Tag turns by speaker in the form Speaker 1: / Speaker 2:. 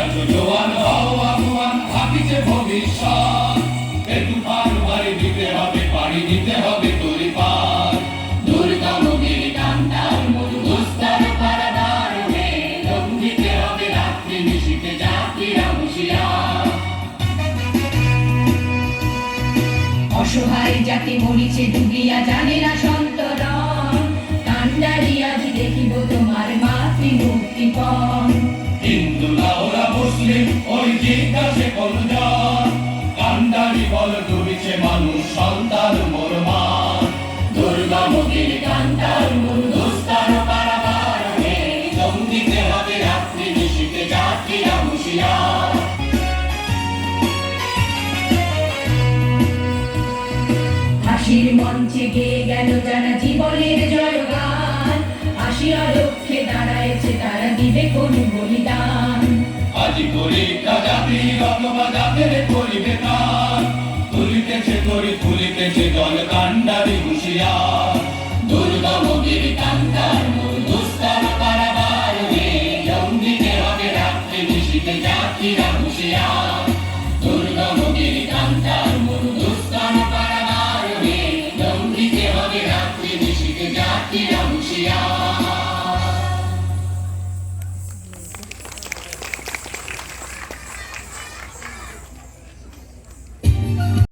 Speaker 1: আছো জোয়ান হও আগুয়ান ভাবিছে ভবিষ্যৎ এ তুফান বাড়ি দিতে হবে পাড়ি দিতে হবে তরি পার দুর্গম গিরি কান্তার মরু দুস্তর পারাবার হে দম দিতে হবে রাত্রি নিশীথে যাত্রীরা হুঁশিয়ার
Speaker 2: অসহায় জাতি মরিছে ডুবিয়া জানে না সন্তরণ কান্ডারি আজ দেখিব তোমার মাতৃমুক্তিপণ
Speaker 1: হিন্দু না ওরা মুসলিম ওই জিজ্ঞাসে কোনজন কান্ডারি বল ডুবিছে মানুষ সন্তান মোর মা দুর্গম গিরি কান্তার মরু দুস্তর পারাবার হে দম দিতে হবে রাত্রি নিশীথে যাত্রীরা হুঁশিয়ার
Speaker 2: হাসির মঞ্চে গেয়ে গেল যারা জীবনের জয়গান আসিয়া লক্ষ্যে দাঁড়াইছে তারা দিবে কোন বলিদান
Speaker 1: আজি পরীক্ষা জাতির অথবা জাতের করিবে কার তুলিতেছে তরি ফুলিতেছে জল কান্ডারি হুঁশিয়ার দুর্গম গিরি কান্তার মরু দুস্তর